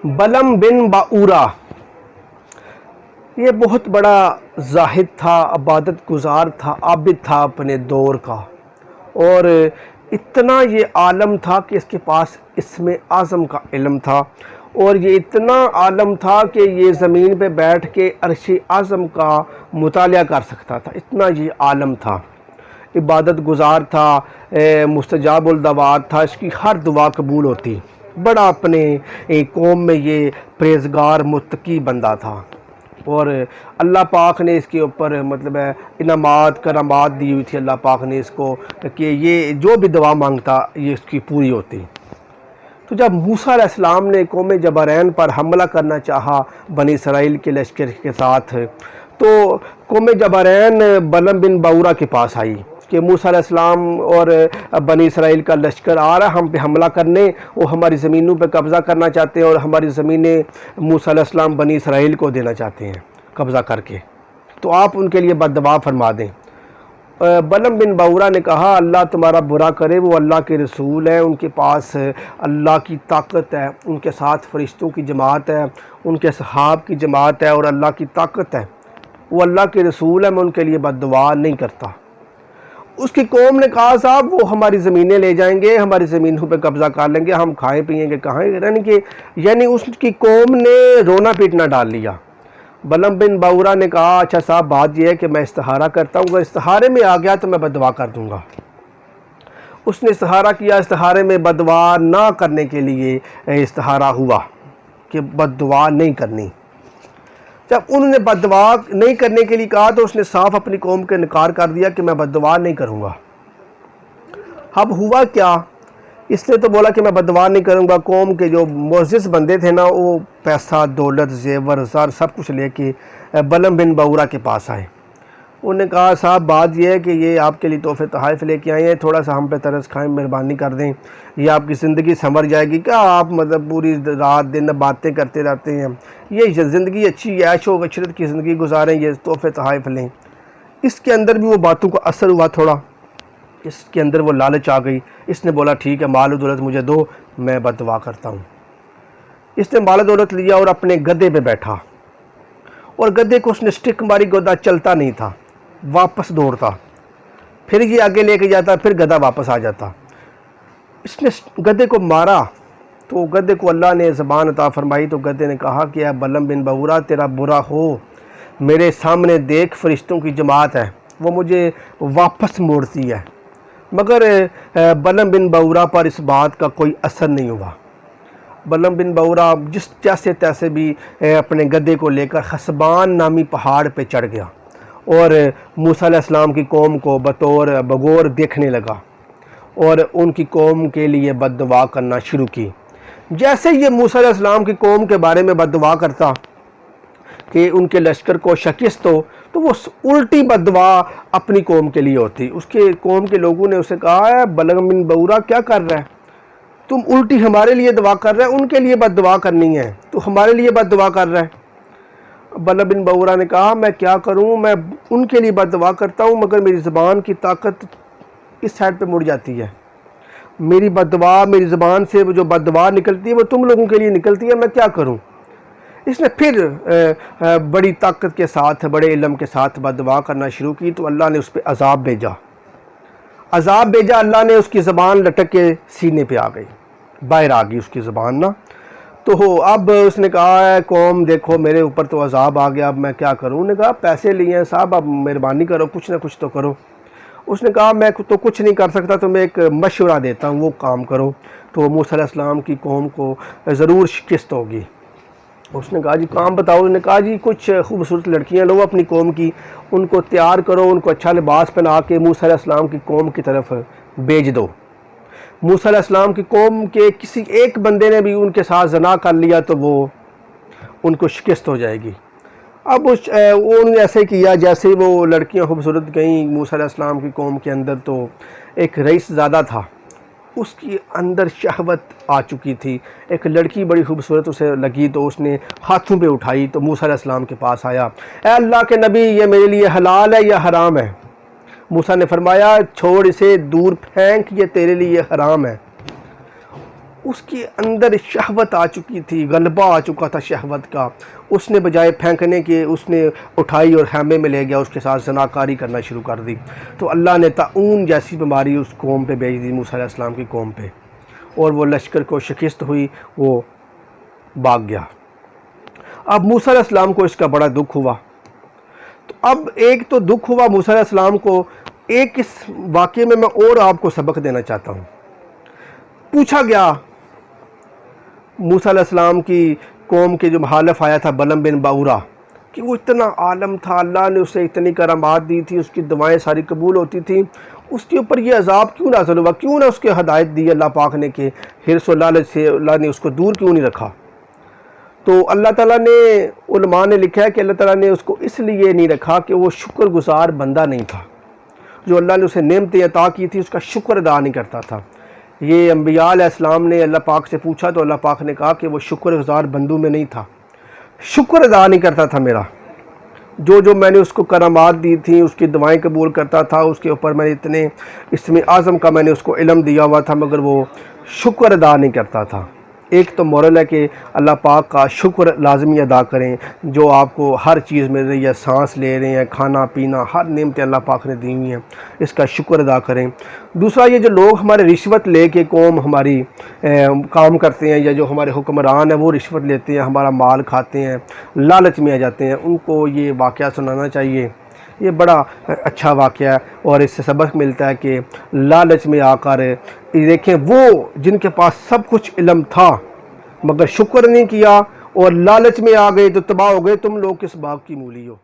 بلم بن باورا یہ بہت بڑا زاہد تھا، عبادت گزار تھا، عابد تھا اپنے دور کا، اور اتنا یہ عالم تھا کہ اس کے پاس اسم اعظم کا علم تھا، اور یہ اتنا عالم تھا کہ یہ زمین پہ بیٹھ کے عرش اعظم کا مطالعہ کر سکتا تھا، اتنا یہ عالم تھا، عبادت گزار تھا، مستجاب الدعوات تھا، اس کی ہر دعا قبول ہوتی، بڑا اپنے قوم میں یہ پرہیزگار متقی بندہ تھا، اور اللہ پاک نے اس کے اوپر مطلب انعامات کرامات دی ہوئی تھی، اللہ پاک نے اس کو کہ یہ جو بھی دعا مانگتا یہ اس کی پوری ہوتی۔ تو جب موسیٰ علیہ السلام نے قوم جبارین پر حملہ کرنا چاہا بنی اسرائیل کے لشکر کے ساتھ، تو قوم جبارین بلم بن باورا کے پاس آئی کہ موسیٰ علیہ السلام اور بنی اسرائیل کا لشکر آ رہا ہم پہ حملہ کرنے، وہ ہماری زمینوں پہ قبضہ کرنا چاہتے ہیں، اور ہماری زمینیں موسیٰ علیہ السلام بنی اسرائیل کو دینا چاہتے ہیں قبضہ کر کے، تو آپ ان کے لیے بد دعا فرما دیں۔ بلم بن باورا نے کہا اللہ تمہارا برا کرے، وہ اللہ کے رسول ہیں، ان کے پاس اللہ کی طاقت ہے، ان کے ساتھ فرشتوں کی جماعت ہے، ان کے صحاب کی جماعت ہے، اور اللہ کی طاقت ہے، وہ اللہ کے رسول ہے، میں ان کے لیے بد دعا نہیں کرتا۔ اس کی قوم نے کہا صاحب وہ ہماری زمینیں لے جائیں گے، ہماری زمینوں پہ قبضہ کر لیں گے، ہم کھائیں پئیں گے کہاں، یعنی اس کی قوم نے رونا پیٹنا ڈال لیا۔ بلم بن باورا نے کہا اچھا صاحب بات یہ ہے کہ میں استخارہ کرتا ہوں، اگر استخارے میں آ گیا تو میں بد دعا کر دوں گا۔ اس نے استخارہ کیا، استخارے میں بد دعا نہ کرنے کے لیے استخارہ ہوا کہ بد دعا نہیں کرنی۔ جب انہوں نے بد دعا نہیں کرنے کے لیے کہا تو اس نے صاف اپنی قوم کے انکار کر دیا کہ میں بد دعا نہیں کروں گا۔ اب ہوا کیا، اس نے تو بولا کہ میں بد دعا نہیں کروں گا، قوم کے جو معزز بندے تھے نا وہ پیسہ دولت زیور زر سب کچھ لے کے بلم بن باورا کے پاس آئے، انہوں نے کہا صاحب بات یہ ہے کہ یہ آپ کے لیے تحفے تحائف لے کے آئے ہیں، تھوڑا سا ہم پہ ترس کھائیں، مہربانی کر دیں، یہ آپ کی زندگی سنور جائے گی، کیا آپ مطلب پوری رات دن باتیں کرتے رہتے ہیں، یہ زندگی اچھی عیش و عشرت کی زندگی گزاریں، یہ تحفے تحائف لیں۔ اس کے اندر بھی وہ باتوں کا اثر ہوا تھوڑا، اس کے اندر وہ لالچ آ گئی، اس نے بولا ٹھیک ہے مال و دولت مجھے دو، میں بد دعا کرتا ہوں۔ اس نے مال و دولت لیا اور اپنے گدھے پہ بیٹھا، اور گدھے کو اس نے سٹک ماری، گدھا چلتا نہیں تھا، واپس دوڑتا، پھر یہ آگے لے کے جاتا، پھر گدھا واپس آ جاتا۔ اس نے گدھے کو مارا تو گدھے کو اللہ نے زبان عطا فرمائی، تو گدھے نے کہا کہ اے بلم بن باورا تیرا برا ہو، میرے سامنے دیکھ فرشتوں کی جماعت ہے، وہ مجھے واپس موڑتی ہے، مگر بلم بن باورا پر اس بات کا کوئی اثر نہیں ہوا۔ بلم بن باورا جیسے تیسے بھی اپنے گدھے کو لے کر خسبان نامی پہاڑ پہ چڑھ گیا، اور موسیٰ علیہ السلام کی قوم کو بطور بغور دیکھنے لگا، اور ان کی قوم کے لیے بد دعا کرنا شروع کی۔ جیسے یہ موسیٰ علیہ السلام کی قوم کے بارے میں بد دعا کرتا کہ ان کے لشکر کو شکست ہو، تو وہ الٹی بد دعا اپنی قوم کے لیے ہوتی۔ اس کے قوم کے لوگوں نے اسے کہا ہے بلم بن باورا کیا کر رہا ہے، تم الٹی ہمارے لیے دعا کر رہے ہیں، ان کے لیے بد دعا کرنی ہے، تو ہمارے لیے بد دعا کر رہا ہے۔ بلم بن باورا نے کہا میں کیا کروں، میں ان کے لیے بد دعا کرتا ہوں، مگر میری زبان کی طاقت اس سائڈ پہ مڑ جاتی ہے، میری بد دعا میری زبان سے جو بد دعا نکلتی ہے وہ تم لوگوں کے لیے نکلتی ہے، میں کیا کروں۔ اس نے پھر بڑی طاقت کے ساتھ بڑے علم کے ساتھ بد دعا کرنا شروع کی، تو اللہ نے اس پہ عذاب بھیجا، اللہ نے اس کی زبان لٹک کے سینے پہ آ گئی، باہر آ گئی اس کی زبان نا۔ تو اب اس نے کہا ہے قوم دیکھو میرے اوپر تو عذاب آ گیا، اب میں کیا کروں۔ انہوں نے کہا پیسے لیے ہیں صاحب، اب مہربانی کرو، کچھ نہ کچھ تو کرو۔ اس نے کہا میں تو کچھ نہیں کر سکتا، تو میں ایک مشورہ دیتا ہوں، وہ کام کرو تو موسیٰ علیہ السلام کی قوم کو ضرور شکست ہوگی۔ اس نے کہا جی کام بتاؤ۔ انہوں نے کہا جی کچھ خوبصورت لڑکیاں لو اپنی قوم کی، ان کو تیار کرو، ان کو اچھا لباس پہنا کے موسیٰ علیہ السلام کی قوم کی طرف بھیج دو۔ موسیٰ علیہ السلام کی قوم کے کسی ایک بندے نے بھی ان کے ساتھ زنا کر لیا تو وہ ان کو شکست ہو جائے گی۔ اب انہوں نے ایسے کیا جیسے وہ لڑکیاں خوبصورت گئیں موسیٰ علیہ السلام کی قوم کے اندر، تو ایک رئیس زادہ تھا، اس کی اندر شہوت آ چکی تھی، ایک لڑکی بڑی خوبصورت اسے لگی تو اس نے ہاتھوں پہ اٹھائی تو موسیٰ علیہ السلام کے پاس آیا، اے اللہ کے نبی یہ میرے لیے حلال ہے یا حرام ہے؟ موسیٰ نے فرمایا چھوڑ اسے، دور پھینک، یہ تیرے لیے حرام ہے۔ اس کے اندر شہوت آ چکی تھی، غلبہ آ چکا تھا شہوت کا. اس نے بجائے پھینکنے کے اس نے اٹھائی اور خیمے میں لے گیا، اس کے ساتھ زناکاری کرنا شروع کر دی. تو اللہ نے طاعون جیسی بیماری اس قوم پہ بھیج دی، موسیٰ علیہ السلام کی قوم پہ، اور وہ لشکر کو شکست ہوئی، وہ بھاگ گیا. اب موسیٰ علیہ السلام کو اس کا بڑا دکھ ہوا. تو اب ایک تو دکھ ہوا موسیٰ علیہ السلام کو، ایک اس واقعے میں اور آپ کو سبق دینا چاہتا ہوں. پوچھا گیا موسیٰ علیہ السلام کی قوم کے جو مخالف آیا تھا بلعم بن باورا، کہ وہ اتنا عالم تھا، اللہ نے اسے اتنی کرامات دی تھی، اس کی دعائیں ساری قبول ہوتی تھیں، اس کے اوپر یہ عذاب کیوں نازل ہوا؟ کیوں نہ اس کے ہدایت دی اللہ پاک نے کہ حرص و لالچ سے اللہ نے اس کو دور کیوں نہیں رکھا؟ تو اللہ تعالیٰ نے، علماء نے لکھا ہے کہ اللہ تعالیٰ نے اس کو اس لیے نہیں رکھا کہ وہ شکر گزار بندہ نہیں تھا. جو اللہ نے اسے نعمتیں عطا کی تھی اس کا شکر ادا نہیں کرتا تھا. یہ انبیاء علیہ السلام نے اللہ پاک سے پوچھا تو اللہ پاک نے کہا کہ وہ شکر گزار بندوں میں نہیں تھا، شکر ادا نہیں کرتا تھا میرا. جو میں نے اس کو کرامات دی تھیں، اس کی دعائیں قبول کرتا تھا، اس کے اوپر میں نے اتنے اسم اعظم کا میں نے اس کو علم دیا ہوا تھا، مگر وہ شکر ادا نہیں کرتا تھا. ایک تو مورل ہے کہ اللہ پاک کا شکر لازمی ادا کریں، جو آپ کو ہر چیز مل رہی ہے، سانس لے رہے ہیں، کھانا پینا، ہر نعمتیں اللہ پاک نے دی ہوئی ہیں، اس کا شکر ادا کریں. دوسرا، یہ جو لوگ ہمارے رشوت لے کے قوم ہماری کام کرتے ہیں، یا جو ہمارے حکمران ہیں وہ رشوت لیتے ہیں، ہمارا مال کھاتے ہیں، لالچ میں آ جاتے ہیں، ان کو یہ واقعہ سنانا چاہیے. یہ بڑا اچھا واقعہ ہے، اور اس سے سبق ملتا ہے کہ لالچ میں آ کر دیکھیں وہ جن کے پاس سب کچھ علم تھا مگر شکر نہیں کیا اور لالچ میں آ گئے تو تباہ ہو گئے. تم لوگ کس باغ کی مولی ہو؟